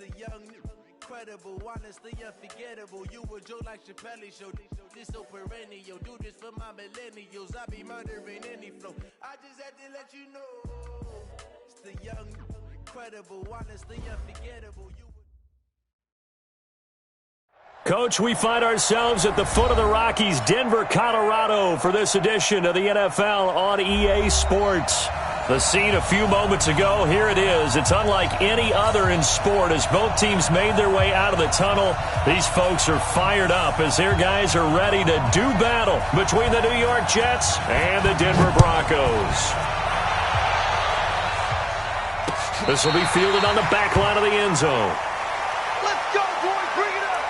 the young, incredible, honestly unforgettable. You a joke like Chappelle Show. This so perennial. Do this for my millennials. I be murdering any flow. I just had to let you know. It's the young, incredible, honestly unforgettable. Coach, we find ourselves at the foot of the Rockies, Denver, Colorado, for this edition of the NFL on EA Sports. The scene a few moments ago, here it is. It's unlike any other in sport as both teams made their way out of the tunnel. These folks are fired up as their guys are ready to do battle between the New York Jets and the Denver Broncos. This will be fielded on the back line of the end zone. Let's go, boys. Bring it up.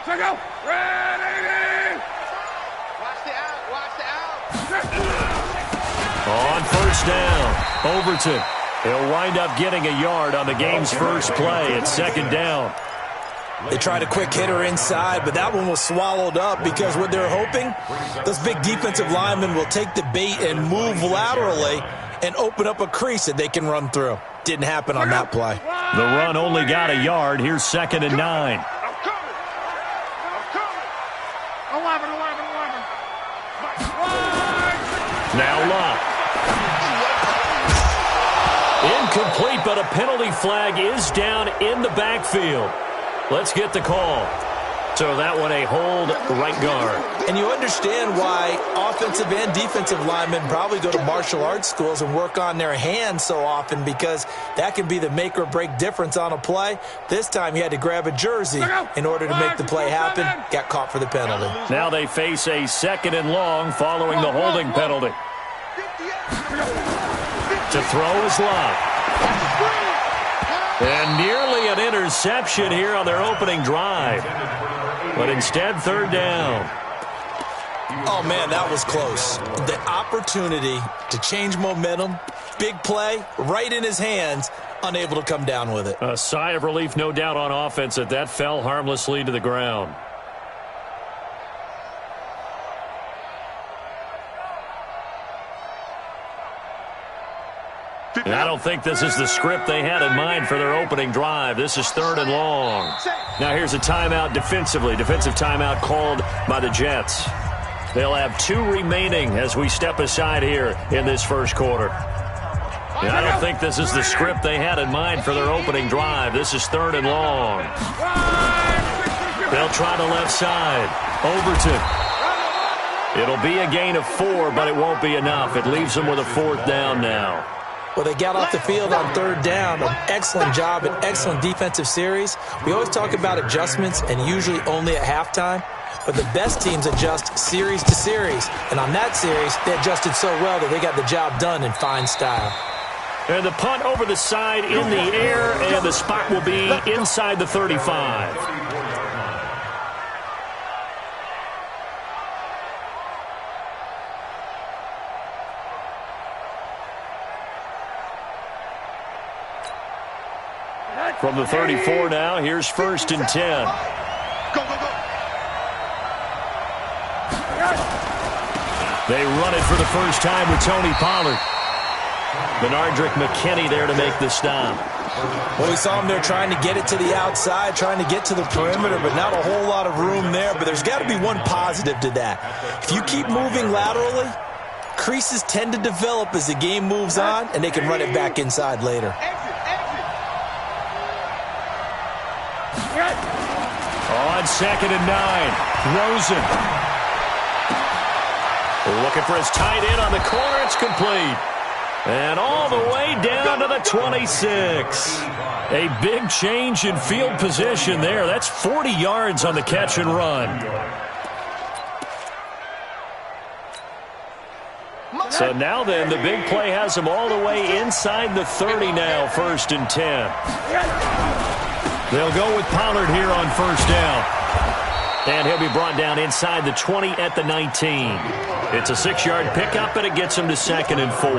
Go. Ready. Watch the out. Watch the out. On first down, Overton. He'll wind up getting a yard on the game's first play. It's second down. They tried a quick hitter inside, but that one was swallowed up because what they're hoping, those big defensive linemen will take the bait and move laterally and open up a crease that they can run through. Didn't happen on that play. The run only got a yard. Here's 2nd and 9. Now Locke. Incomplete, but a penalty flag is down in the backfield. Let's get the call. So that one a hold right guard. And you understand why offensive and defensive linemen probably go to martial arts schools and work on their hands so often, because that can be the make or break difference on a play. This time he had to grab a jersey in order to make the play happen. Got caught for the penalty. Now they face a 2nd and long following the holding penalty. To throw is Locke. And nearly an interception here on their opening drive. But instead, 3rd down. Oh, man, that was close. The opportunity to change momentum, big play, right in his hands, unable to come down with it. A sigh of relief, no doubt, on offense that that fell harmlessly to the ground. And I don't think this is the script they had in mind for their opening drive. This is 3rd and long. Now here's a timeout defensively. Defensive timeout called by the Jets. They'll have 2 remaining as we step aside here in this first quarter. And I don't think this is the script they had in mind for their opening drive. This is 3rd and long. They'll try the left side. Overton. It'll be a gain of 4, but it won't be enough. It leaves them with a 4th down now. Well, they got off the field on 3rd down. An excellent job, an excellent defensive series. We always talk about adjustments, and usually only at halftime. But the best teams adjust series to series. And on that series, they adjusted so well that they got the job done in fine style. And the punt over the side in the air, and the spot will be inside the 35. From the 34 now, here's 1st and 10. Go, go, go. They run it for the first time with Tony Pollard. Benardrick McKinney there to make the stop. Well, we saw him there trying to get it to the outside, trying to get to the perimeter, but not a whole lot of room there. But there's got to be one positive to that. If you keep moving laterally, creases tend to develop as the game moves on, and they can run it back inside later. On 2nd and 9, Rosen. Looking for his tight end on the corner. It's complete. And all the way down to the 26. A big change in field position there. That's 40 yards on the catch and run. So now then, the big play has him all the way inside the 30 now, 1st and 10. They'll go with Pollard here on 1st down. And he'll be brought down inside the 20 at the 19. It's a 6-yard pickup, and it gets him to 2nd and 4.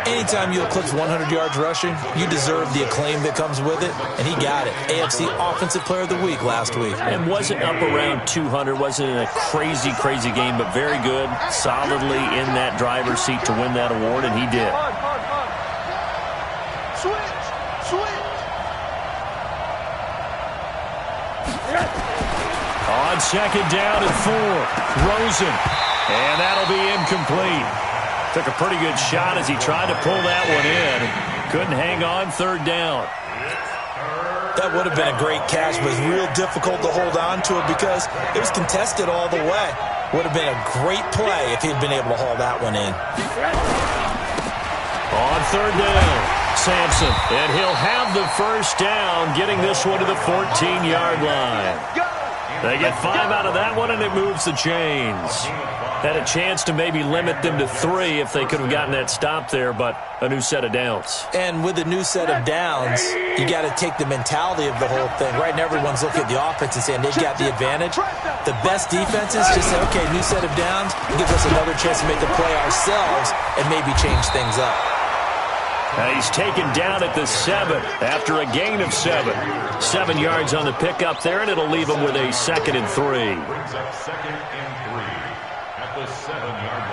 Anytime you eclipse 100 yards rushing, you deserve the acclaim that comes with it, and he got it. AFC Offensive Player of the Week last week. And wasn't up around 200, wasn't in a crazy, crazy game, but very good, solidly in that driver's seat to win that award, and he did. On 2nd down and 4, Rosen, and that'll be incomplete. Took a pretty good shot as he tried to pull that one in. Couldn't hang on 3rd down. That would have been a great catch, but it was real difficult to hold on to it because it was contested all the way. Would have been a great play if he'd been able to haul that one in. On 3rd down, Sampson, and he'll have the 1st down, getting this one to the 14-yard line. They get 5 out of that one, and it moves the chains. Had a chance to maybe limit them to 3 if they could have gotten that stop there, but a new set of downs. And with a new set of downs, you got to take the mentality of the whole thing. Right now, everyone's looking at the offense and saying they've got the advantage. The best defenses just say, okay, new set of downs, gives us another chance to make the play ourselves and maybe change things up. Now he's taken down at the 7 after a gain of 7. 7 yards on the pickup there, and it'll leave him with a 2nd and 3. Brings up 2nd and 3 at the 7-yard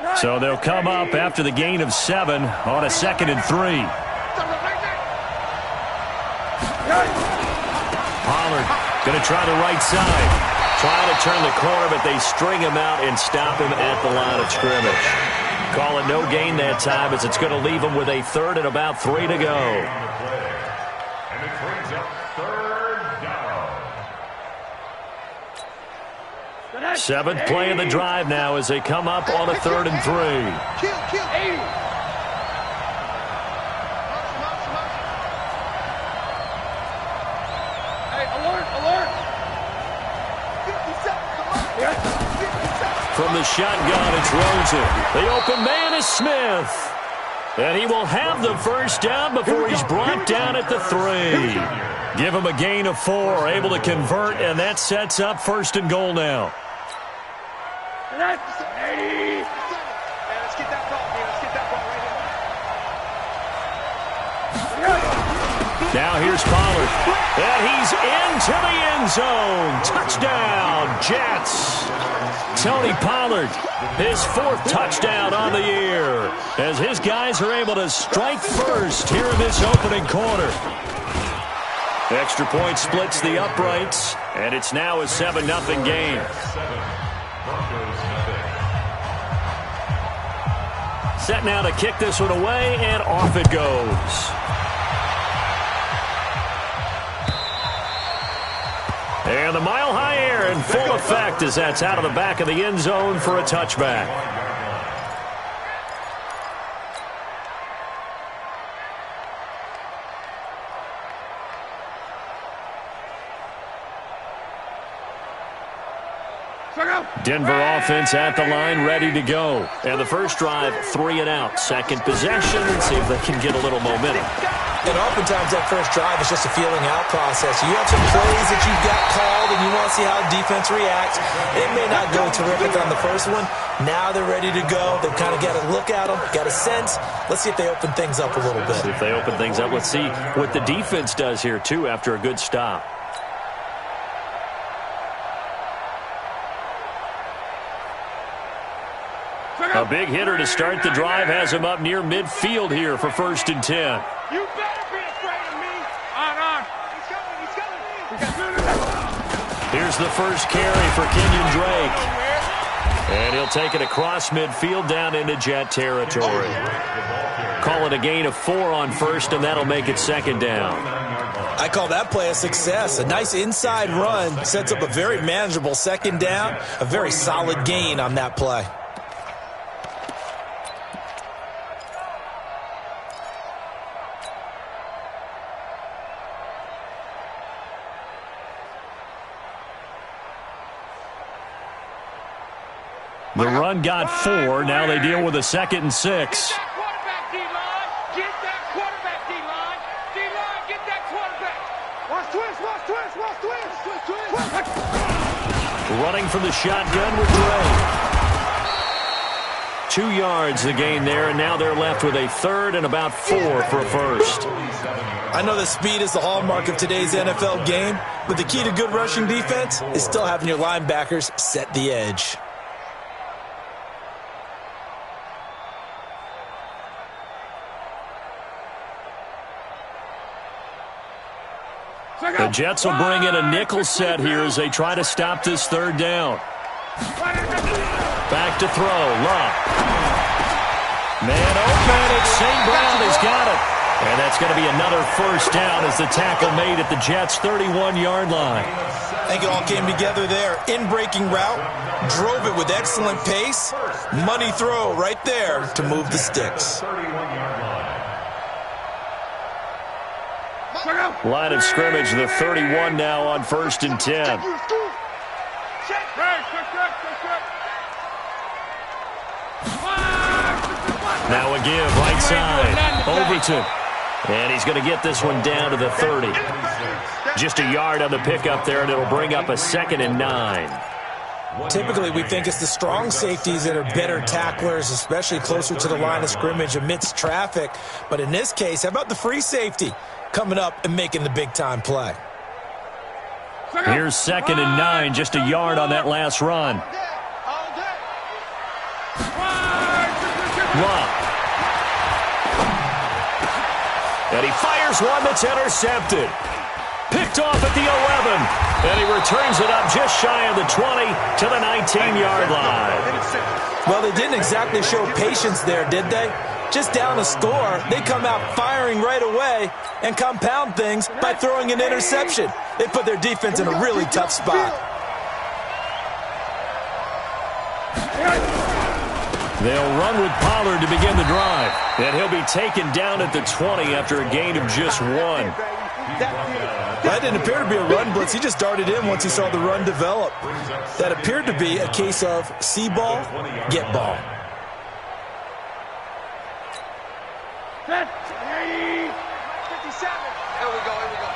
line. So they'll come up after the gain of 7 on a 2nd and 3. Pollard going to try the right side. Trying to turn the corner, but they string him out and stop him at the line of scrimmage. Call it no gain that time, as it's going to leave him with a 3rd and about 3 to go. And it brings up 3rd down. 7th play of the drive now as they come up on a 3rd and 3. Kill, 80. From the shotgun, it's Rosen. The open man is Smith. And he will have the 1st down before he's brought down at the 3. Give him a gain of 4, able to convert, and that sets up 1st and goal now. Let's get that ball, man. Let's get that ball right here. Now here's Pollard. And he's into the end zone. Touchdown, Jets. Tony Pollard, his 4th touchdown on the year, as his guys are able to strike first here in this opening quarter. Extra point splits the uprights, and it's now a 7-0 game. Set now to kick this one away, and off it goes. And the mile-high air in full effect as that's out of the back of the end zone for a touchback. Denver offense at the line, ready to go. And the first drive, 3 and out. Second possession, and see if they can get a little momentum. And oftentimes that first drive is just a feeling out process. You have some plays that you've got called and you want to see how defense reacts. It may not go terrific on the first one. Now they're ready to go. They've kind of got to look at them, got a sense. Let's see if they open things up a little bit. See if they open things up. Let's see what the defense does here, too, after a good stop. A big hitter to start the drive has him up near midfield here for 1st and 10. You better be afraid of me. On. He's coming. Here's the first carry for Kenyon Drake. And he'll take it across midfield down into Jet territory. Call it a gain of 4 on 1st, and that'll make it 2nd down. I call that play a success. A nice inside run sets up a very manageable second down, a very solid gain on that play. The run got 4. Now they deal with a 2nd and 6. Get that quarterback, D-line. D-line, get that quarterback. Watch twist, watch twist, watch twist. Running from the shotgun with Gray. 2 yards the gain there, and now they're left with a 3rd and about 4 for a first. I know that speed is the hallmark of today's NFL game, but the key to good rushing defense is still having your linebackers set the edge. The Jets will bring in a nickel set here as they try to stop this 3rd down. Back to throw. Love. Man open. It's St. Brown. He's got it. And that's going to be another first down as the tackle made at the Jets' 31-yard line. I think it all came together there. In-breaking route. Drove it with excellent pace. Money throw right there to move the sticks. Line of scrimmage, the 31 now on 1st and 10. Now a give, right side, Overton. And he's going to get this one down to the 30. Just a yard on the pickup there, and it'll bring up a 2nd and 9. Typically, we think it's the strong safeties that are better tacklers, especially closer to the line of scrimmage amidst traffic. But in this case, how about the free safety coming up and making the big-time play? Here's 2nd and 9, just a yard on that last run. Love. And he fires one that's intercepted. Picked off at the 11. And he returns it up just shy of the 20 to the 19-yard line. Well, they didn't exactly show patience there, did they? Just down a score, they come out firing right away and compound things by throwing an interception. They put their defense in a really tough spot. They'll run with Pollard to begin the drive. And he'll be taken down at the 20 after a gain of just 1. That didn't appear to be a run blitz. He just darted in once he saw the run develop. That appeared to be a case of see ball, get ball. Set. 57. Here we go, here we go.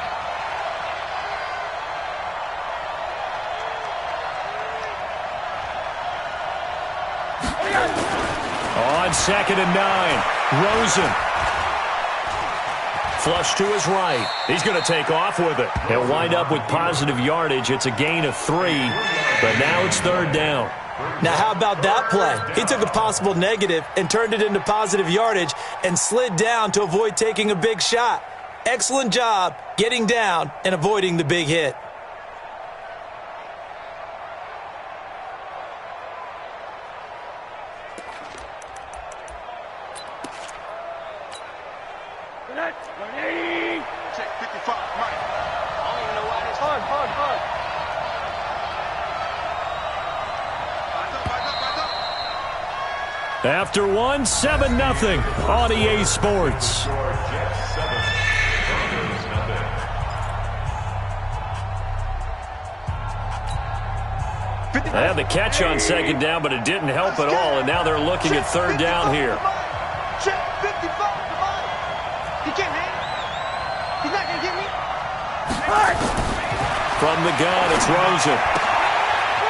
On 2nd and 9, Rosen. Flush to his right. He's going to take off with it. He'll wind up with positive yardage. It's a gain of 3, but now it's 3rd down. Now, how about that play? He took a possible negative and turned it into positive yardage and slid down to avoid taking a big shot. Excellent job getting down and avoiding the big hit. Check 55, Mike. I don't even know why this hard. After 1, 7-0 on EA Sports. They had the catch on 2nd down, but it didn't help at all, and now they're looking at 3rd down here. Check 55, he can't hang. He's not going to get me. From the gun, it's Rosen.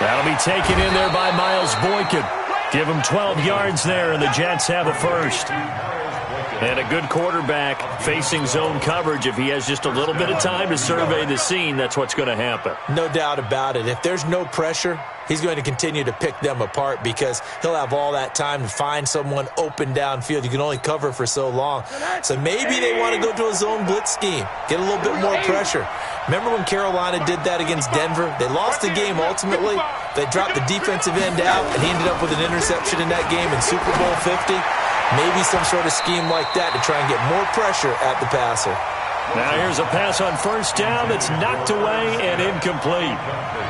That'll be taken in there by Miles Boykin. Give him 12 yards there, and the Jets have a first. And a good quarterback facing zone coverage. If he has just a little bit of time to survey the scene, that's what's going to happen. No doubt about it. If there's no pressure, he's going to continue to pick them apart because he'll have all that time to find someone open downfield. You can only cover for so long. So maybe they want to go to a zone blitz scheme, get a little bit more pressure. Remember when Carolina did that against Denver? They lost the game ultimately. They dropped the defensive end out, and he ended up with an interception in that game in Super Bowl 50. Maybe some sort of scheme like that to try and get more pressure at the passer. Now here's a pass on first down that's knocked away and incomplete.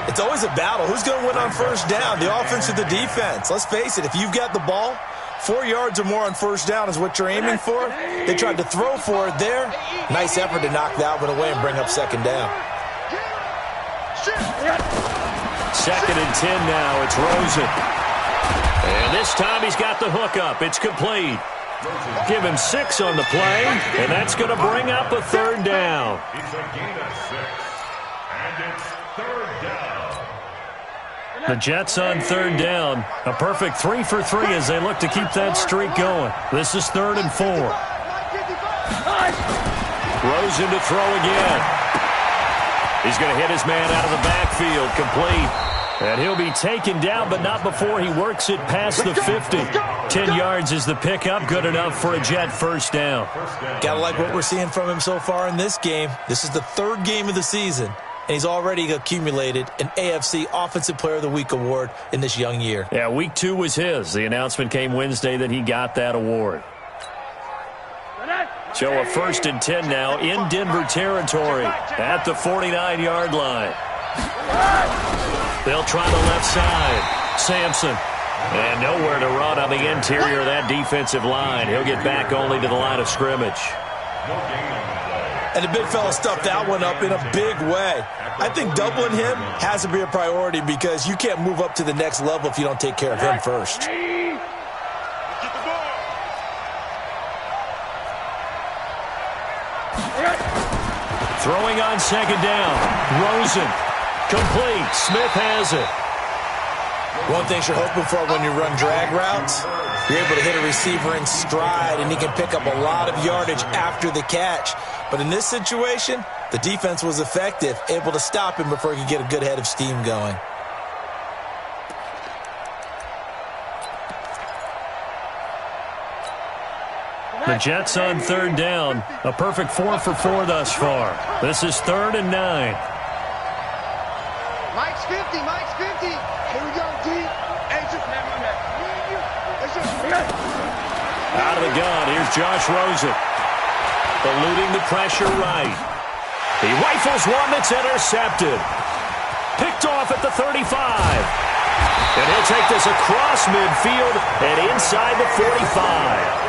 It's always a battle. Who's going to win on first down, the offense or the defense? Let's face it, if you've got the ball, 4 yards or more on first down is what you're aiming for. They tried to throw for it there. Nice effort to knock that one away and bring up second down. 2nd and 10 now. It's Rosen. And this time he's got the hook up. It's complete. Give him 6 on the play, and that's going to bring up a 3rd down. It's a gain of 6, and it's 3rd down. The Jets on 3rd down. A perfect 3 for 3 as they look to keep that streak going. This is 3rd and 4. Rosen to throw again. He's going to hit his man out of the backfield, complete. And he'll be taken down, but not before he works it past the 50. 10 yards is the pickup, good enough for a Jet first down. Gotta like what we're seeing from him so far in this game. This is the 3rd game of the season, and he's already accumulated an AFC Offensive Player of the Week award in this young year. Yeah, week 2 was his. The announcement came Wednesday that he got that award. So a 1st and 10 now in Denver territory at the 49-yard line. They'll try the left side. Sampson. And nowhere to run on the interior of that defensive line. He'll get back only to the line of scrimmage. And the big fella stuffed that one up in a big way. I think doubling him has to be a priority because you can't move up to the next level if you don't take care of him first. Throwing on 2nd down. Rosen. Complete. Smith has it. One thing you're hoping for when you run drag routes, you're able to hit a receiver in stride, and he can pick up a lot of yardage after the catch. But in this situation, the defense was effective, able to stop him before he could get a good head of steam going. The Jets on 3rd down. A perfect 4 for 4 thus far. This is 3rd and 9. Mike's 50, Mike's 50. Here we go, D. Hey, just out of the gun, here's Josh Rosen. Eluding the pressure right. He rifles one that's intercepted. Picked off at the 35. And he'll take this across midfield and inside the 45.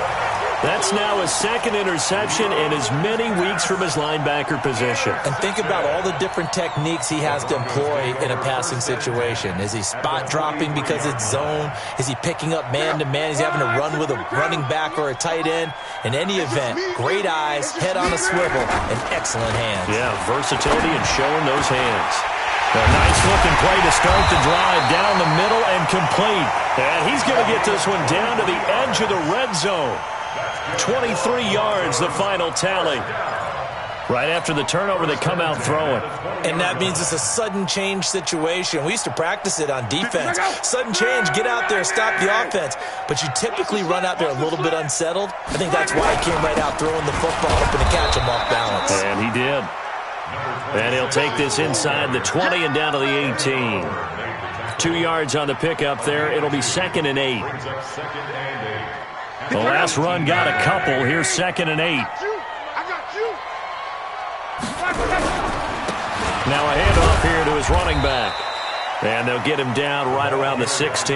That's now his 2nd interception in as many weeks from his linebacker position. And think about all the different techniques he has to employ in a passing situation. Is he spot dropping because it's zone? Is he picking up man-to-man? Is he having to run with a running back or a tight end? In any event, great eyes, head on a swivel, and excellent hands. Yeah, versatility and showing those hands. A nice-looking play to start the drive down the middle and complete. And he's going to get this one down to the edge of the red zone. 23 yards, the final tally. Right after the turnover, they come out throwing. And that means it's a sudden change situation. We used to practice it on defense. Sudden change, get out there, stop the offense. But you typically run out there a little bit unsettled. I think that's why he came right out throwing the football, hoping to catch him off balance. And he did. And he'll take this inside the 20 and down to the 18. 2 yards on the pickup there. It'll be 2nd and 8. The last run got a couple. Here's 2nd and 8. Now a handoff here to his running back. And they'll get him down right around the 16.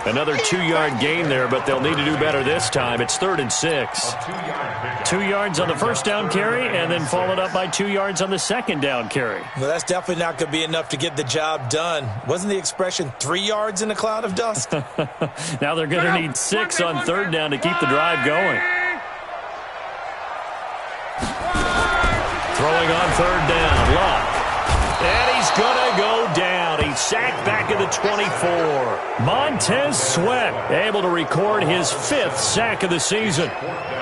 Another 2-yard gain there, but they'll need to do better this time. It's 3rd and 6. 2 yards on the first down carry, and then followed up by 2 yards on the second down carry. Well, that's definitely not going to be enough to get the job done. Wasn't the expression 3 yards in a cloud of dust? Now they're going to need 6 on 3rd down to keep the drive going. Throwing on 3rd down, Luck. And he's going to go down. He's sacked back at the 24. Montez Sweat able to record his 5th sack of the season.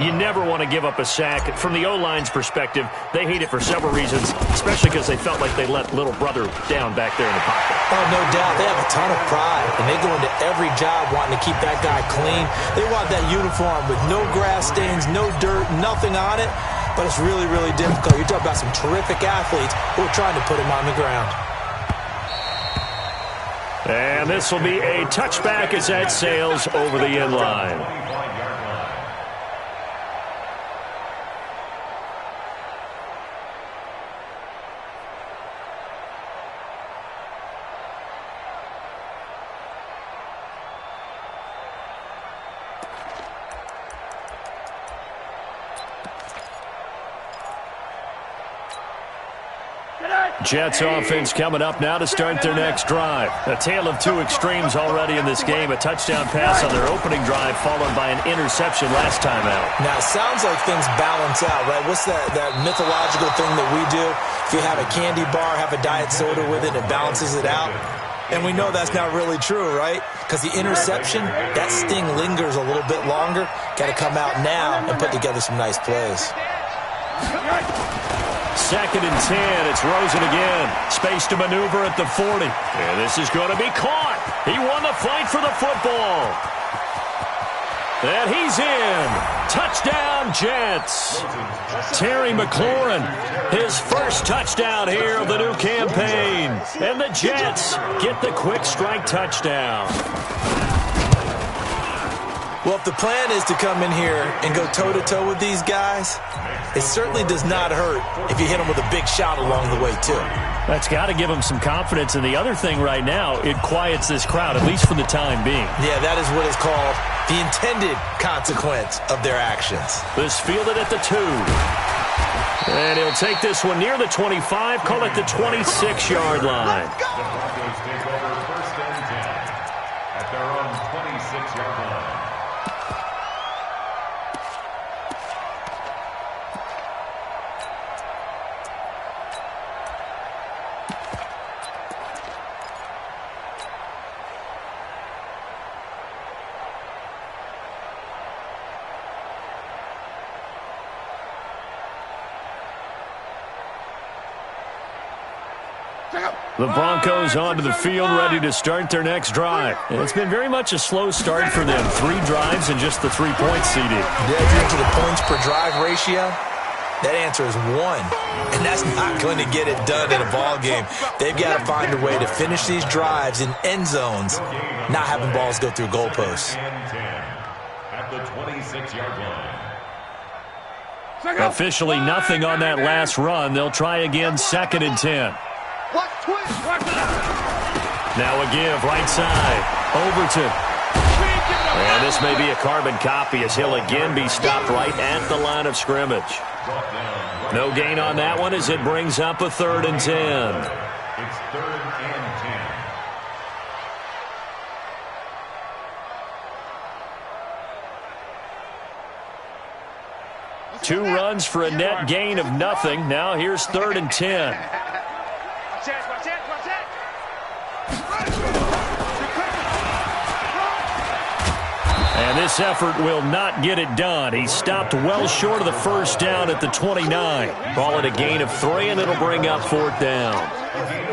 You never want to give up a sack. From the O-line's perspective, they hate it for several reasons, especially because they felt like they let little brother down back there in the pocket. Oh, no doubt. They have a ton of pride, and they go into every job wanting to keep that guy clean. They want that uniform with no grass stains, no dirt, nothing on it. But it's really, really difficult. You're talking about some terrific athletes who are trying to put him on the ground. And this will be a touchback as that sails over the end line. Jets offense coming up now to start their next drive. A tale of two extremes already in this game. A touchdown pass on their opening drive followed by an interception last time out. Now, it sounds like things balance out, right? What's that mythological thing that we do? If you have a candy bar, have a diet soda with it, it balances it out. And we know that's not really true, right? Because the interception, that sting lingers a little bit longer. Got to come out now and put together some nice plays. 2nd and 10. It's Rosen again. Space to maneuver at the 40. And this is going to be caught. He won the fight for the football. And he's in. Touchdown, Jets. Terry McLaurin, his first touchdown here of the new campaign. And the Jets get the quick strike touchdown. Well, if the plan is to come in here and go toe-to-toe with these guys, it certainly does not hurt if you hit them with a big shot along the way, too. That's got to give them some confidence. And the other thing right now, it quiets this crowd, at least for the time being. Yeah, that is what is called the intended consequence of their actions. This fielded at the 2. And he'll take this one near the 25, call it the 26-yard line. The Broncos take over 1st and 10 at their own 26-yard line. The Broncos onto the field, ready to start their next drive. And it's been very much a slow start for them. 3 drives and just the 3 points seeded. Yeah, if you're into the points per drive ratio, that answer is 1. And that's not going to get it done in a ball game. They've got to find a way to finish these drives in end zones, not having balls go through goalposts. At the 26-yard line. Officially nothing on that last run. They'll try again, 2nd and 10. Now a give, right side. Overton. And this may be a carbon copy as he'll again be stopped right at the line of scrimmage. No gain on that one as it brings up a 3rd and 10. It's 3rd and 10. 2 runs for a net gain of nothing. Now here's 3rd and 10. And this effort will not get it done. He stopped well short of the first down at the 29. Call it a gain of 3, and it'll bring up 4th down.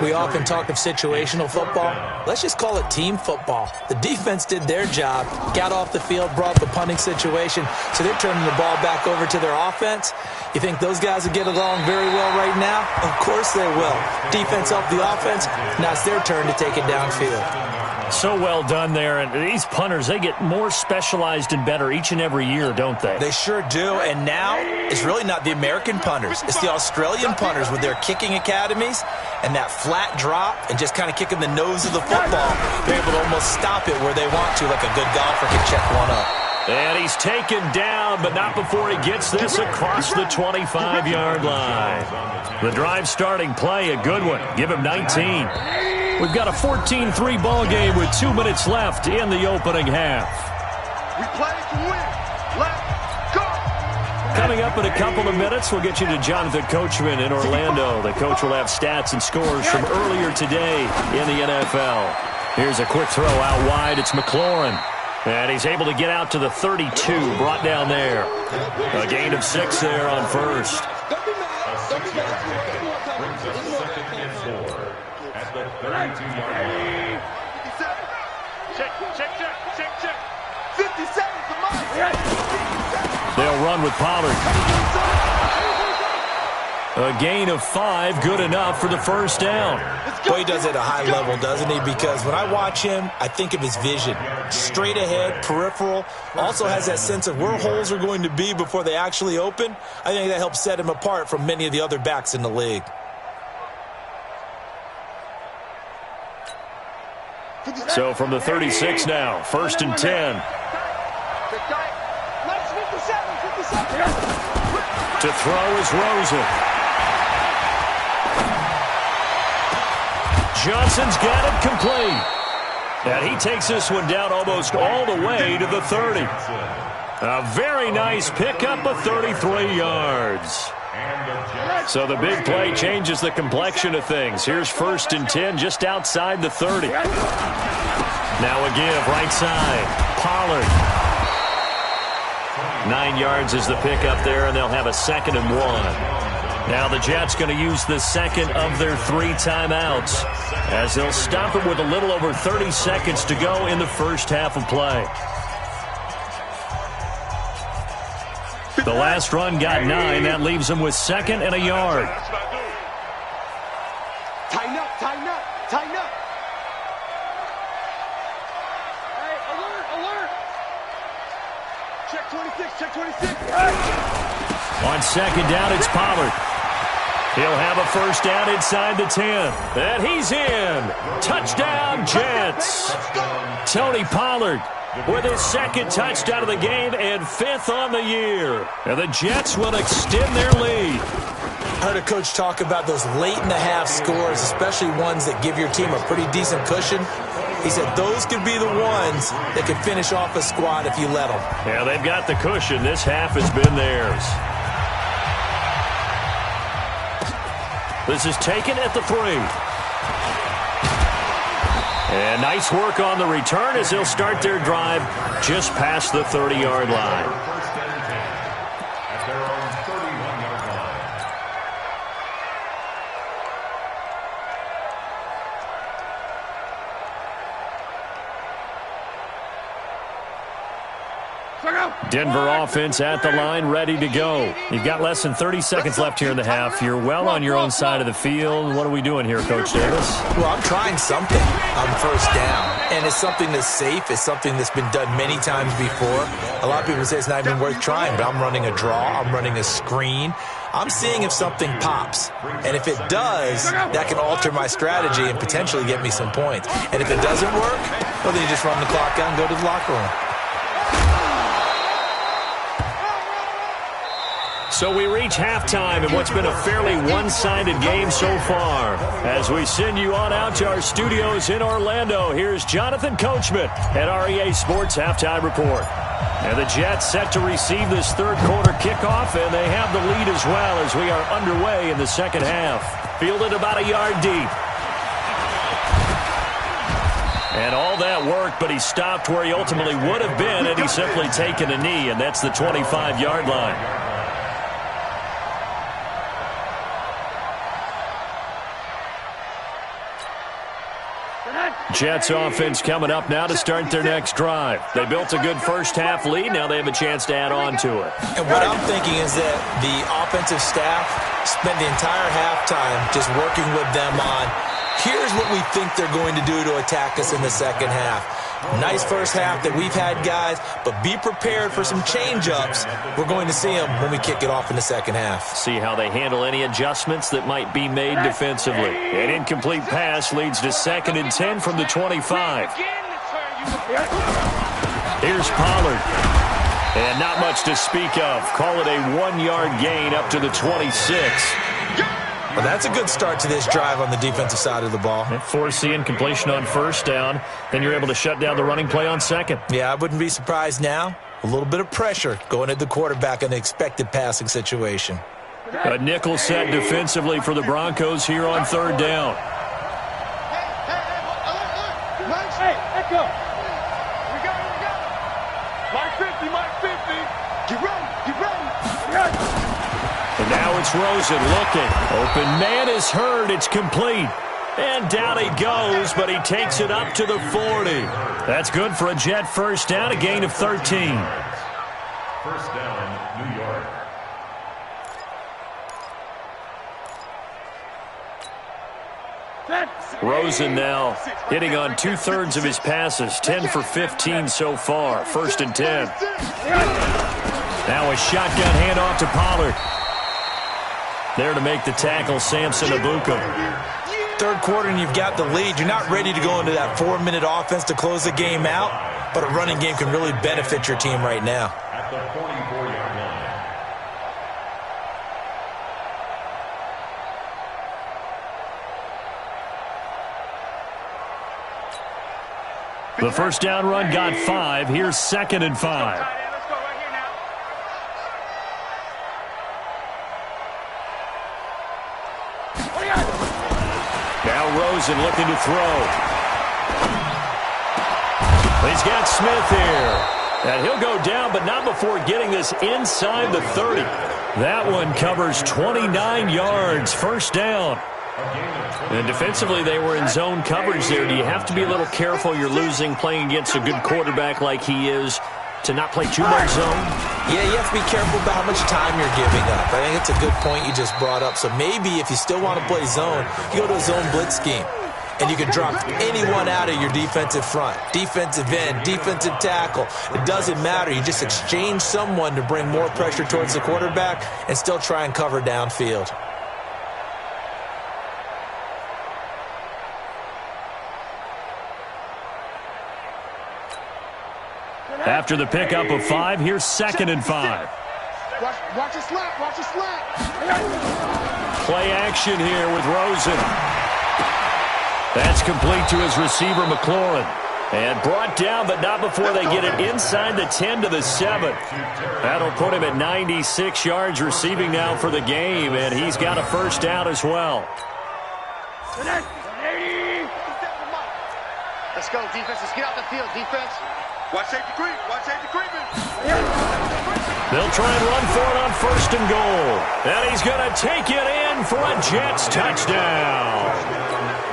We often talk of situational football. Let's just call it team football. The defense did their job, got off the field, brought the punting situation, so they're turning the ball back over to their offense. You think those guys will get along very well right now? Of course they will. Defense helped the offense. Now it's their turn to take it downfield. So well done there. And these punters, they get more specialized and better each and every year, don't they? They sure do. And now it's really not the American punters. It's the Australian punters with their kicking academies and that flat drop and just kind of kicking the nose of the football. They're able to almost stop it where they want to, like a good golfer can check one up. And he's taken down, but not before he gets this across the 25-yard line. The drive starting play, a good one. Give him 19. We've got a 14-3 ball game with 2 minutes left in the opening half. We play to win. Let's go. Coming up in a couple of minutes, we'll get you to Jonathan Coachman in Orlando. The coach will have stats and scores from earlier today in the NFL. Here's a quick throw out wide. It's McLaurin. And he's able to get out to the 32, brought down there. A gain of 6 there on first. A 6-yard pickup brings us 2nd and 4 at the 32-yard line. 57 for Mike. They'll run with Pollard. A gain of 5, good enough for the first down. Boy, he does it at a high level, doesn't he? Because when I watch him, I think of his vision. Straight ahead, peripheral. Also has that sense of where holes are going to be before they actually open. I think that helps set him apart from many of the other backs in the league. So from the 36 now, 1st and 10. To throw is Rosen. Johnson's got it complete. And he takes this one down almost all the way to the 30. A very nice pickup of 33 yards. So the big play changes the complexion of things. Here's 1st and 10 just outside the 30. Now a give right side. Pollard. 9 yards is the pickup there, and they'll have a 2nd and 1. Now the Jets going to use the second of their 3 timeouts as they'll stop it with a little over 30 seconds to go in the first half of play. The last run got 9. That leaves them with 2nd and a yard. Tighten up, tighten up, tighten up. Hey, alert, alert. Check 26, check 26. On 2nd down, it's Pollard. He'll have a first down inside the 10. And he's in. Touchdown, Jets. Tony Pollard with his 2nd touchdown of the game and 5th on the year. And the Jets will extend their lead. I heard a coach talk about those late-in-the-half scores, especially ones that give your team a pretty decent cushion. He said those could be the ones that could finish off a squad if you let them. Yeah, they've got the cushion. This half has been theirs. This is taken at the 3. And nice work on the return as they'll start their drive just past the 30-yard line. Denver offense at the line, ready to go. You've got less than 30 seconds left here in the half. You're well on your own side of the field. What are we doing here, Coach Davis? Well, I'm trying something on 1st down, and it's something that's safe. It's something that's been done many times before. A lot of people say it's not even worth trying, but I'm running a draw. I'm running a screen. I'm seeing if something pops, and if it does, that can alter my strategy and potentially get me some points. And if it doesn't work, well, then you just run the clock out and go to the locker room. So we reach halftime in what's been a fairly one-sided game so far. As we send you on out to our studios in Orlando, here's Jonathan Coachman at REA Sports Halftime Report. And the Jets set to receive this third-quarter kickoff, and they have the lead as well as we are underway in the second half. Fielded about a yard deep. And all that worked, but he stopped where he ultimately would have been had he simply taken a knee, and that's the 25-yard line. Jets offense coming up now to start their next drive. They built a good first-half lead. Now they have a chance to add on to it. And what I'm thinking is that the offensive staff spent the entire halftime just working with them on, here's what we think they're going to do to attack us in the second half. Nice first half that we've had, guys, but be prepared for some change-ups. We're going to see them when we kick it off in the second half. See how they handle any adjustments that might be made defensively. An incomplete pass leads to 2nd and 10 from the 25. Here's Pollard. And not much to speak of. Call it a 1-yard gain up to the 26. Well, that's a good start to this drive on the defensive side of the ball. Forcing completion on first down. Then you're able to shut down the running play on second. Yeah, I wouldn't be surprised now. A little bit of pressure going at the quarterback in an expected passing situation. A nickel set defensively for the Broncos here on third down. Hey, echo. We got it. Mike 50, Mike 50. Get ready, get ready. Yes. And now it's Rosen looking. Open man is heard. It's complete. And down he goes, but he takes it up to the 40. That's good for a Jet first down, a gain of 13. First down, New York. Rosen now hitting on 2/3 of his passes, 10 for 15 so far. 1st and 10. Now a shotgun handoff to Pollard. There to make the tackle, Samson Abuka. Third quarter and you've got the lead. You're not ready to go into that 4-minute offense to close the game out, but a running game can really benefit your team right now. At the 44-yard line. The first down run got 5. Here's 2nd and 5. Let's go right here now. Now Rosen looking to throw. He's got Smith here. And he'll go down, but not before getting this inside the 30. That one covers 29 yards. First down. And defensively, they were in zone coverage there. Do you have to be a little careful? You're losing, playing against a good quarterback like he is, to not play too much zone? Yeah, you have to be careful about how much time you're giving up. I think it's a good point you just brought up. So maybe if you still want to play zone, you go to a zone blitz scheme. And you can drop anyone out of your defensive front. Defensive end, defensive tackle. It doesn't matter. You just exchange someone to bring more pressure towards the quarterback and still try and cover downfield. After the pickup of 5, here's 2nd and 5. Watch the slap. Watch the slap. Play action here with Rosen. That's complete to his receiver, McLaurin. And brought down, but not before they get it inside the 10 to the 7. That'll put him at 96 yards receiving now for the game, and he's got a first down as well. Let's go, defense. Let's get out the field, defense. Watch safety creep. Watch safety creeping. They'll try and run for it on 1st and goal. And he's going to take it in for a Jets touchdown.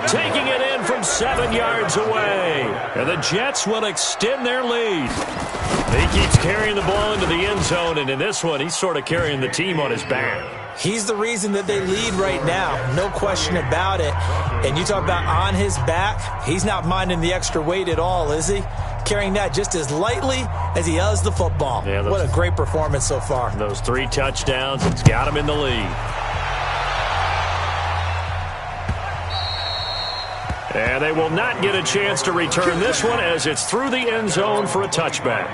Taking it in from 7 yards away. And the Jets will extend their lead. He keeps carrying the ball into the end zone, and in this one, he's sort of carrying the team on his back. He's the reason that they lead right now. No question about it. And you talk about on his back, he's not minding the extra weight at all, is he? Carrying that just as lightly as he does the football. Yeah, what a great performance so far. Those 3 touchdowns, it's got him in the lead. And they will not get a chance to return this one as it's through the end zone for a touchback.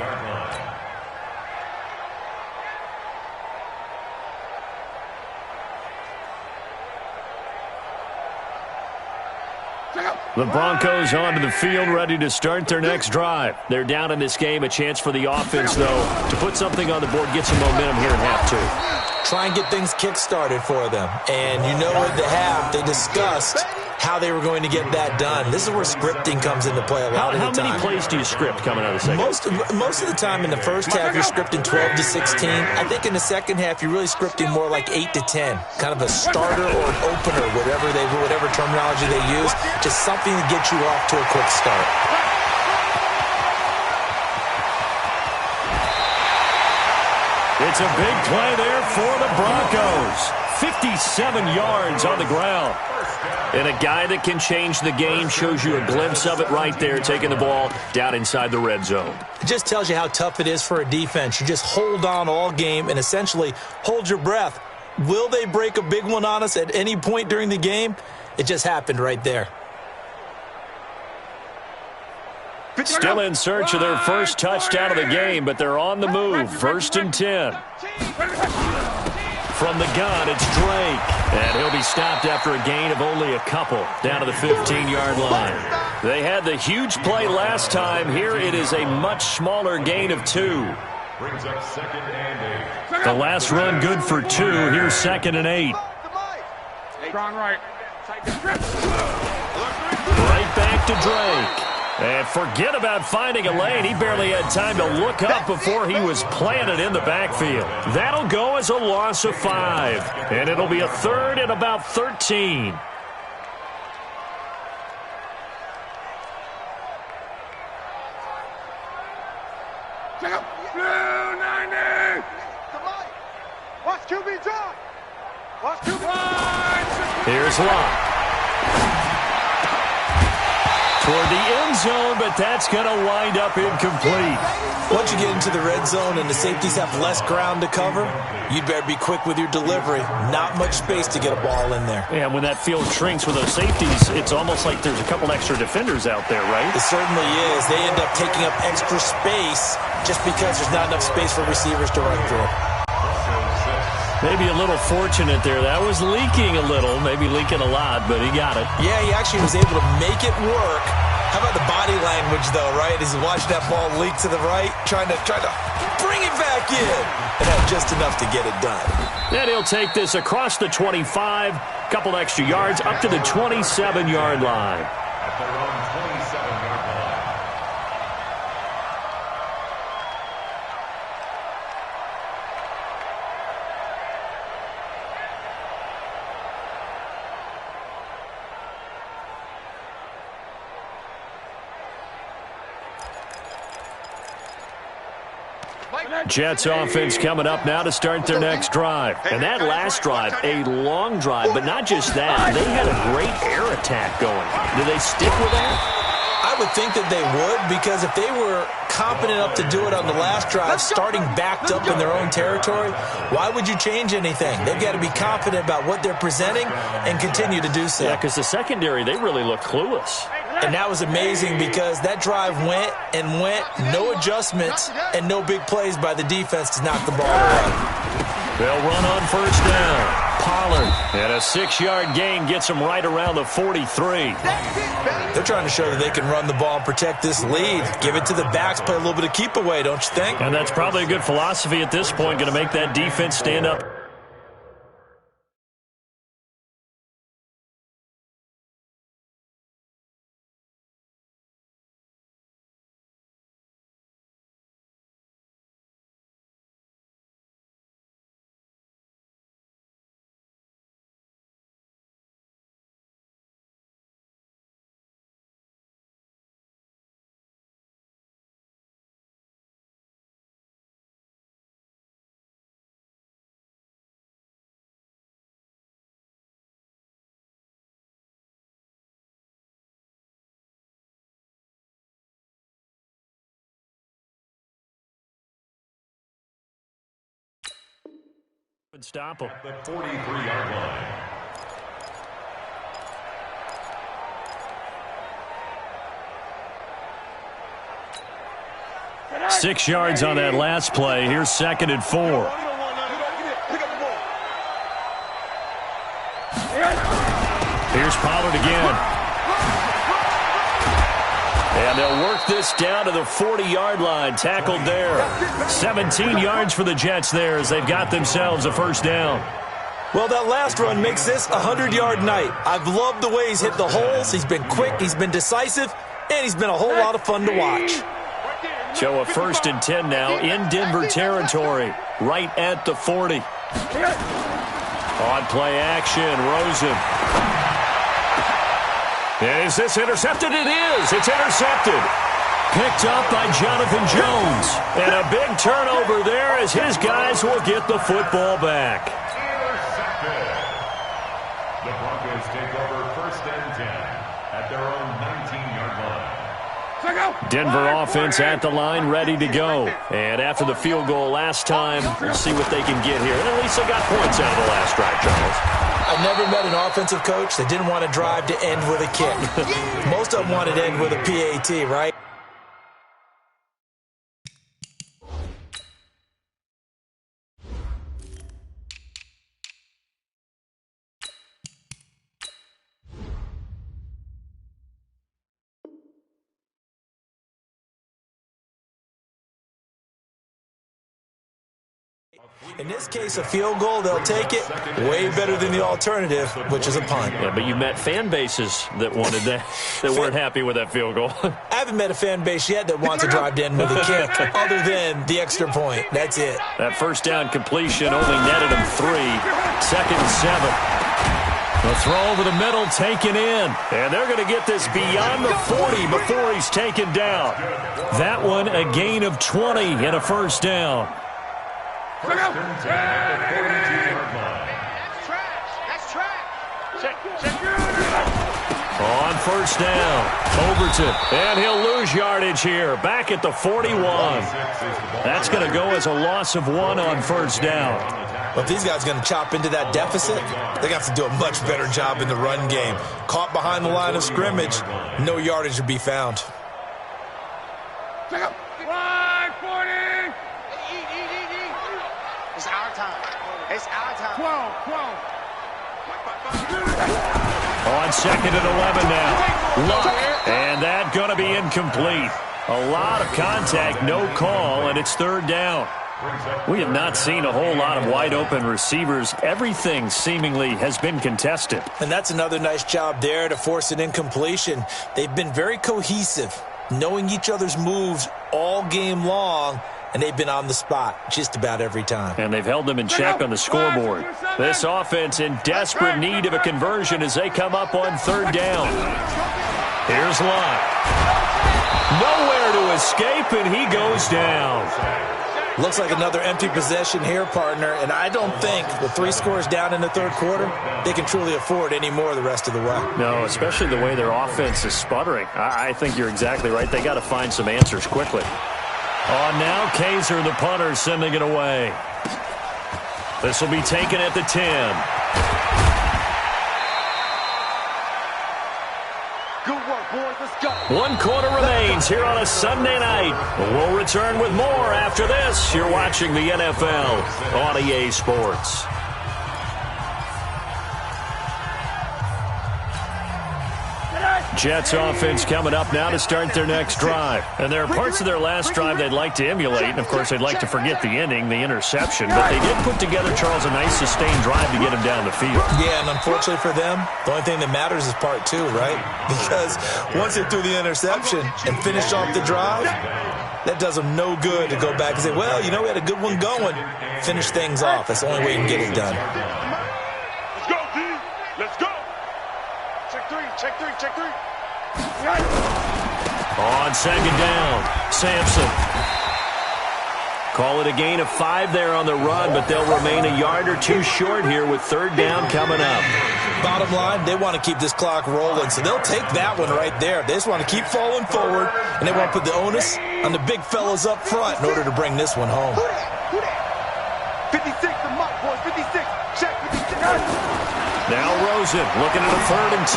The Broncos onto the field, ready to start their next drive. They're down in this game. A chance for the offense, though, to put something on the board, get some momentum here in half 2. Try and get things kick-started for them. And you know what they have. They discussed how they were going to get that done. This is where scripting comes into play a lot of the time. How many plays do you script coming out of the second? Most of the time in the first half, you're scripting 12 to 16. I think in the second half, you're really scripting more like 8 to 10. Kind of a starter or an opener, whatever terminology they use. Just something to get you off to a quick start. It's a big play there for the Broncos. 57 yards on the ground. And a guy that can change the game, shows you a glimpse of it right there, taking the ball down inside the red zone. It just tells you how tough it is for a defense. You just hold on all game and essentially hold your breath. Will they break a big one on us at any point during the game? It just happened right there. Still in search of their first touchdown of the game, but they're on the move. 1st and 10. From the gun, it's Drake. And he'll be stopped after a gain of only a couple, down to the 15-yard line. They had the huge play last time. Here it is a much smaller gain of 2. Brings up 2nd and 8. The last run good for 2. Here's 2nd and 8. Strong right. Right back to Drake. And forget about finding a lane. He barely had time to look up before he was planted in the backfield. That'll go as a loss of 5. And it'll be a 3rd and about 13. Blue 90. Watch QB drop. Watch QB. Here's Locke. Toward the end zone, but that's going to wind up incomplete. Once you get into the red zone and the safeties have less ground to cover, you'd better be quick with your delivery. Not much space to get a ball in there. And when that field shrinks with those safeties, it's almost like there's a couple extra defenders out there, right? It certainly is. They end up taking up extra space just because there's not enough space for receivers to run through. Maybe a little fortunate there. That was leaking a little, maybe leaking a lot, but he got it. Yeah, he actually was able to make it work How about the body language, though, right? As he's watching that ball leak to the right, trying to bring it back in, and have just enough to get it done. And he'll take this across the 25, couple extra yards, up to the 27-yard line. At their own 27-yard line. Jets offense coming up now to start their next drive. And that last drive, a long drive, but not just that. They had a great air attack going. Do they stick with that? I would think that they would, because if they were competent enough to do it on the last drive, starting backed up in their own territory, why would you change anything? They've got to be confident about what they're presenting and continue to do so. Yeah, because the secondary, they really look clueless. And that was amazing because that drive went and went, no adjustments, and no big plays by the defense to knock the ball away. They'll run on first down. Pollard, and a 6-yard gain gets them right around the 43. They're trying to show that they can run the ball and protect this lead. Give it to the backs, play a little bit of keep away, don't you think? And that's probably a good philosophy at this point, going to make that defense stand up. Stop him. The 43-yard line. Six yards on that last play. Here's 2nd and 4. Here's Pollard again. And they'll work this down to the 40-yard line. Tackled there. 17 yards for the Jets there as they've got themselves a first down. Well, that last run makes this a 100-yard night. I've loved the way he's hit the holes. He's been quick, he's been decisive, and he's been a whole lot of fun to watch. So a 1st and 10 now in Denver territory, right at the 40. On play action, Rosen. Is this intercepted? It is. It's intercepted. Picked up by Jonathan Jones. And a big turnover there as his guys will get the football back. Intercepted. The Broncos take over 1st and 10 at their own 19-yard line. Denver offense at the line, ready to go. And after the field goal last time, we'll see what they can get here. And at least they got points out of the last drive, Charles. I've never met an offensive coach that didn't want to drive to end with a kick. Most of them wanted to end with a PAT, right? In this case, a field goal, they'll take it. Way better than the alternative, which is a punt. Yeah, but you met fan bases that wanted that, that weren't happy with that field goal. I haven't met a fan base yet that wants to drive to end with a kick, other than the extra point. That's it. That first down completion only netted him 3. 2nd and 7. The throw over the middle, taken in. And they're going to get this beyond the 40 before he's taken down. That one, a gain of 20 and a first down. 1st and 10 at the 42-yard line. That's trash. On first down, Overton. And he'll lose yardage here. Back at the 41. That's going to go as a loss of 1 on first down. Well, if these guys are going to chop into that deficit, they're going to have to do a much better job in the run game. Caught behind the line of scrimmage, no yardage will be found. It's our time. It's our time. 12. On 2nd and 11 now. Luck. And that going to be incomplete. A lot of contact, no call, and it's 3rd down. We have not seen a whole lot of wide-open receivers. Everything seemingly has been contested. And that's another nice job there to force an incompletion. They've been very cohesive, knowing each other's moves all game long, and they've been on the spot just about every time. And they've held them in check on the scoreboard. This offense in desperate need of a conversion as they come up on 3rd down. Here's Luck. Nowhere to escape, and he goes down. Looks like another empty possession here, partner, and I don't think with 3 scores down in the 3rd quarter, they can truly afford any more the rest of the way. No, especially the way their offense is sputtering. I think you're exactly right. They got to find some answers quickly. Now Kaiser, the punter, sending it away. This will be taken at the 10. Good work, boys. Let's go. 1 quarter remains here on a Sunday night. We'll return with more after this. You're watching the NFL on EA Sports. Jets offense coming up now to start their next drive. And there are parts of their last drive they'd like to emulate. And, of course, they'd like to forget the ending, the interception. But they did put together, Charles, a nice sustained drive to get him down the field. Yeah, and unfortunately for them, the only thing that matters is part 2, right? Because once they threw the interception and finished off the drive, that does them no good to go back and say, well, you know, we had a good one going. Finish things off. That's the only way you can get it done. Let's go, D. Let's go. Check 3, check 3, check 3. On 2nd down, Sampson. Call it a gain of 5 there on the run, but they'll remain a yard or 2 short here with 3rd down coming up. Bottom line, they want to keep this clock rolling, so they'll take that one right there. They just want to keep falling forward, and they want to put the onus on the big fellas up front in order to bring this one home. 56, the mark, boys. 56. Check 56. Now Rosen looking at a 3rd and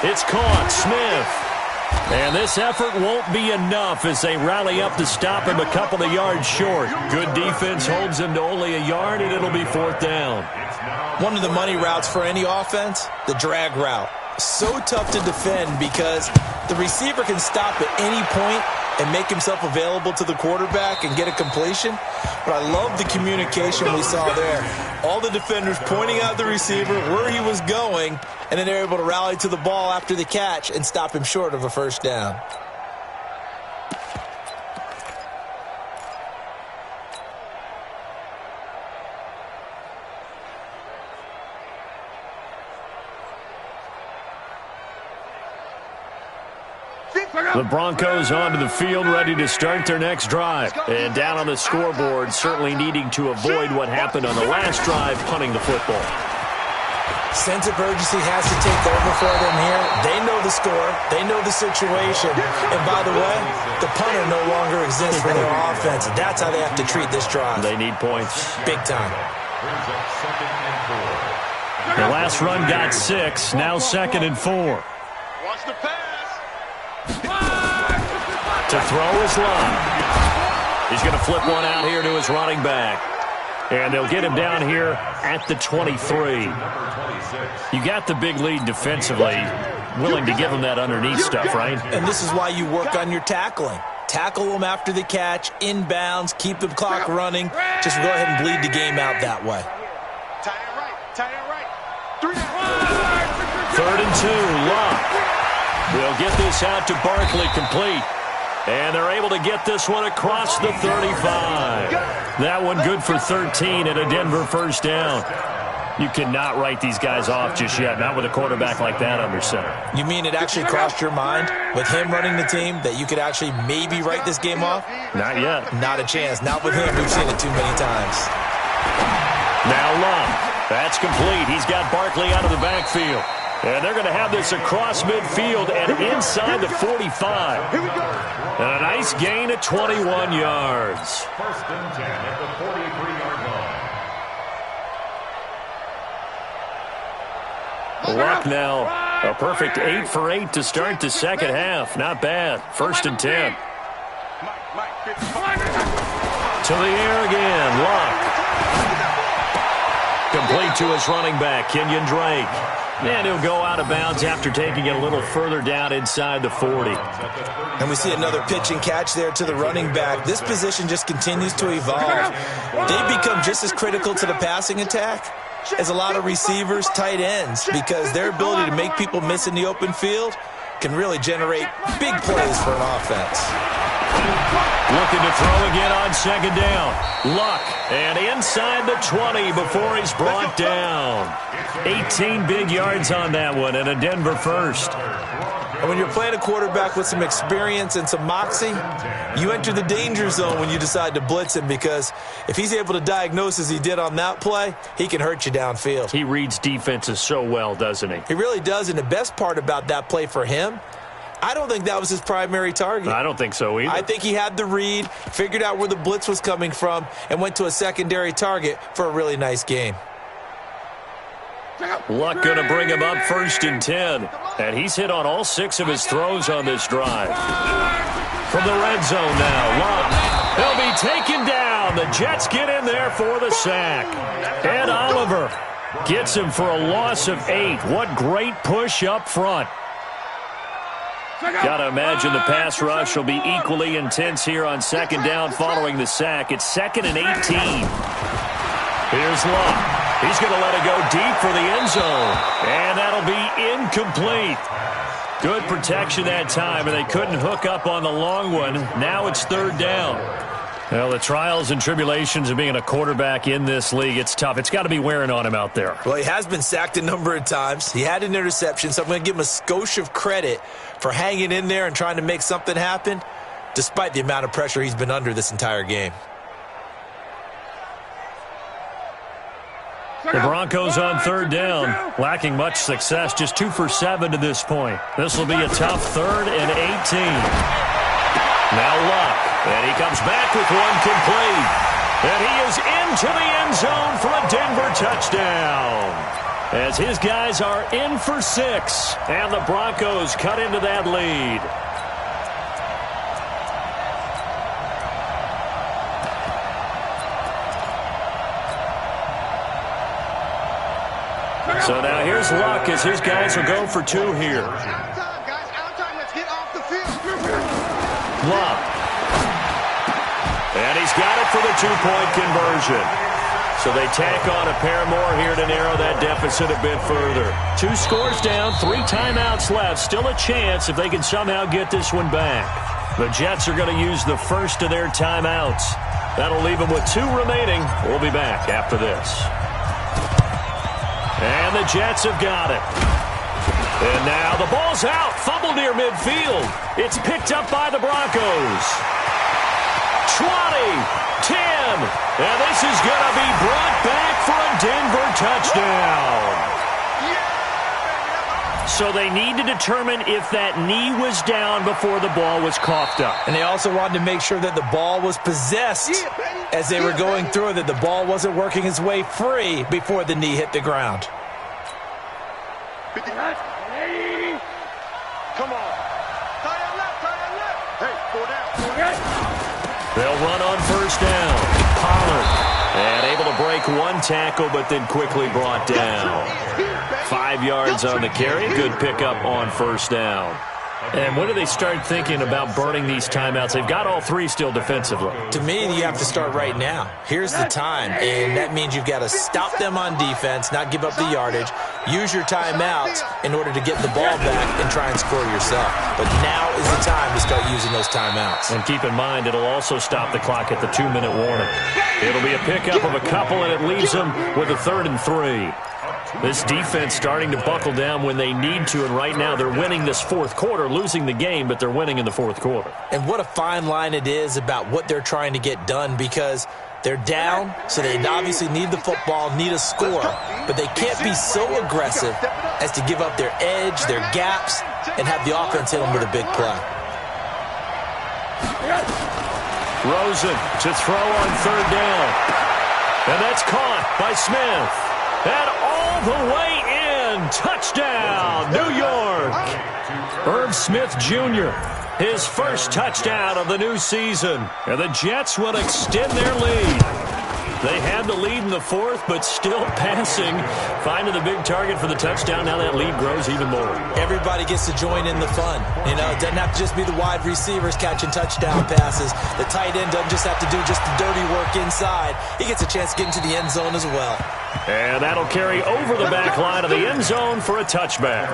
2. It's caught. Smith. And this effort won't be enough as they rally up to stop him a couple of yards short. Good defense holds him to only a yard, and it'll be 4th down. One of the money routes for any offense, the drag route. So tough to defend because the receiver can stop at any point and make himself available to the quarterback and get a completion. But I love the communication we saw there. All the defenders pointing out the receiver, where he was going, and then they're able to rally to the ball after the catch and stop him short of a 1st down. The Broncos onto the field, ready to start their next drive. And down on the scoreboard, certainly needing to avoid what happened on the last drive, punting the football. Sense of urgency has to take over for them here. They know the score. They know the situation. And by the way, the punter no longer exists for their offense. That's how they have to treat this drive. They need points. Big time. The last run got 6. Now 2nd and 4. Watch the pass. To throw is Luck. He's going to flip one out here to his running back. And they'll get him down here at the 23. You got the big lead defensively, willing to give him that underneath stuff, right? And this is why you work on your tackling. Tackle them after the catch, inbounds, keep the clock running. Just go ahead and bleed the game out that way. Tie it right. Tie it right. 3rd and 2, Luck. They'll get this out to Barkley, complete. And they're able to get this one across the 35. That one good for 13 and a Denver 1st down. You cannot write these guys off just yet, not with a quarterback like that under center. You mean it actually crossed your mind with him running the team that you could actually maybe write this game off? Not yet. Not a chance. Not with him. We've seen it too many times. Now Luck. That's complete. He's got Barkley out of the backfield. And they're going to have this across midfield and inside the 45. Here we go. And a nice gain of 21 yards. 1st and 10 at the 43-yard line. Luck now, a perfect 8 for 8 to start the 2nd half. Not bad. 1st and 10. To the air again. Luck. Complete to his running back, Kenyon Drake. And he'll go out of bounds after taking it a little further down inside the 40. And we see another pitch and catch there to the running back. This position just continues to evolve. They become just as critical to the passing attack as a lot of receivers, tight ends, because their ability to make people miss in the open field can really generate big plays for an offense. Looking to throw again on second down. Luck, and inside the 20 before he's brought down. 18 big yards on that one, and a Denver first. And when you're playing a quarterback with some experience and some moxie, you enter the danger zone when you decide to blitz him, because if he's able to diagnose as he did on that play, he can hurt you downfield. He reads defenses so well, doesn't he? He really does, and the best part about that play for him, I don't think that was his primary target. I don't think so either. I think he had the read, figured out where the blitz was coming from, and went to a secondary target for a really nice gain. Luck going to bring him up 1st and 10. And he's hit on all 6 of his throws on this drive. From the red zone now, Luck. He'll be taken down. The Jets get in there for the sack. Ed Oliver gets him for a loss of 8. What great push up front. Got to imagine the pass rush will be equally intense here on second down following the sack. It's 2nd and 18. Here's Luck. He's going to let it go deep for the end zone. And that'll be incomplete. Good protection that time, and they couldn't hook up on the long one. Now it's 3rd down. Well, the trials and tribulations of being a quarterback in this league, it's tough. It's got to be wearing on him out there. Well, he has been sacked a number of times. He had an interception, so I'm going to give him a skosh of credit for hanging in there and trying to make something happen, despite the amount of pressure he's been under this entire game. The Broncos on 3rd down, lacking much success, just 2 for 7 to this point. This will be a tough 3rd and 18. Now Luck, and he comes back with one complete. And he is into the end zone for a Denver touchdown. As his guys are in for 6, and the Broncos cut into that lead. So now here's Luck as his guys will go for 2 here. Luck. And he's got it for the 2-point conversion. So they tack on a pair more here to narrow that deficit a bit further. 2 scores down, 3 timeouts left. Still a chance if they can somehow get this one back. The Jets are going to use the first of their timeouts. That'll leave them with 2 remaining. We'll be back after this. And the Jets have got it. And now the ball's out. Fumble near midfield. It's picked up by the Broncos. 20, 10. And this is going to be brought back for a Denver touchdown. So they need to determine if that knee was down before the ball was coughed up. And they also wanted to make sure that the ball was possessed as they were going through, that the ball wasn't working its way free before the knee hit the ground. Come on. Tie left. Hey, 4 down. They'll run on 1st down. Pollard. And able to break 1 tackle, but then quickly brought down. 5 yards on the carry. Good pickup on 1st down. And when do they start thinking about burning these timeouts? They've got all 3 still defensively. To me, you have to start right now. Here's the time, and that means you've got to stop them on defense, not give up the yardage, use your timeouts in order to get the ball back and try and score yourself. But now is the time to start using those timeouts. And keep in mind, it'll also stop the clock at the 2-minute warning. It'll be a pickup of a couple, and it leaves them with a 3rd and 3. This defense starting to buckle down when they need to, and right now they're winning this 4th quarter, losing the game, but they're winning in the 4th quarter. And what a fine line it is about what they're trying to get done, because they're down, so they obviously need the football, need a score, but they can't be so aggressive as to give up their edge, their gaps, and have the offense hit them with a big play. Rosen to throw on 3rd down. And that's caught by Smith. And all the way in. Touchdown, New York. Irv Smith Jr., his first touchdown of the new season. And the Jets will extend their lead. They had the lead in the fourth, but still passing. Finding the big target for the touchdown. Now that lead grows even more. Everybody gets to join in the fun. You know, it doesn't have to just be the wide receivers catching touchdown passes. The tight end doesn't just have to do just the dirty work inside. He gets a chance to get into the end zone as well. And that'll carry over the back line of the end zone for a touchback.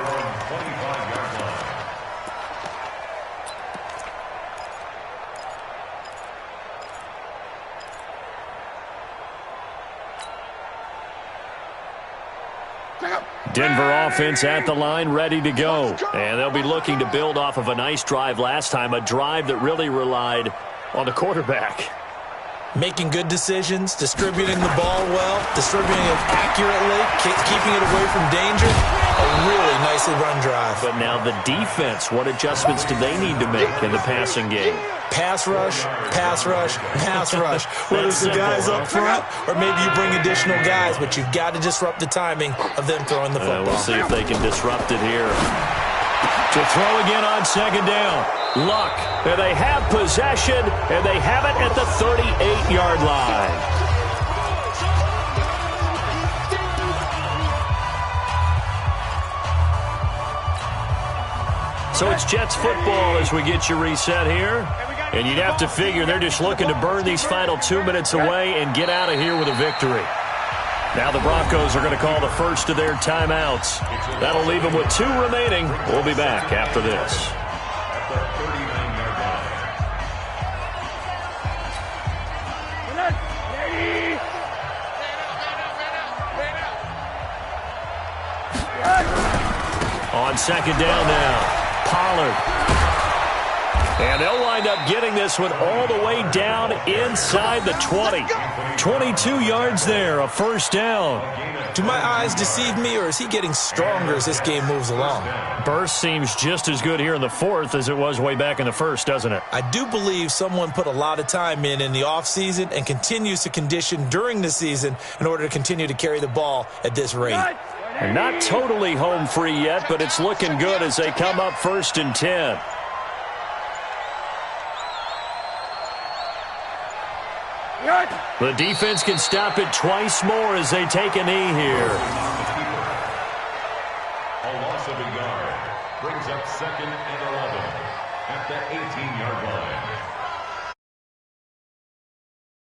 Denver offense at the line, ready to go. And they'll be looking to build off of a nice drive last time, a drive that really relied on the quarterback. Making good decisions, distributing the ball well, distributing it accurately, keeping it away from danger. A really nicely run drive. But now the defense, what adjustments do they need to make in the passing game? Pass rush, pass rush, pass rush. Whether it's the guys up front or maybe you bring additional guys, but you've got to disrupt the timing of them throwing the football. We'll see if they can disrupt it here. To throw again on second down. Luck. And they have possession, and they have it at the 38-yard line. So it's Jets football as we get you reset here. And you'd have to figure they're just looking to burn these final 2 minutes away and get out of here with a victory. Now the Broncos are going to call the first of their timeouts. That'll leave them with 2 remaining. We'll be back after this. On second down now, Pollard. And they'll wind up getting this one all the way down inside the 20. 22 yards there, a first down. Do my eyes deceive me, or is he getting stronger as this game moves along? Burst seems just as good here in the fourth as it was way back in the first, doesn't it? I do believe someone put a lot of time in the offseason and continues to condition during the season in order to continue to carry the ball at this rate. And not totally home free yet, but it's looking good as they come up 1st and 10. The defense can stop it twice more as they take a knee here. A loss of a yard brings up 2nd and 11 at the 18-yard line.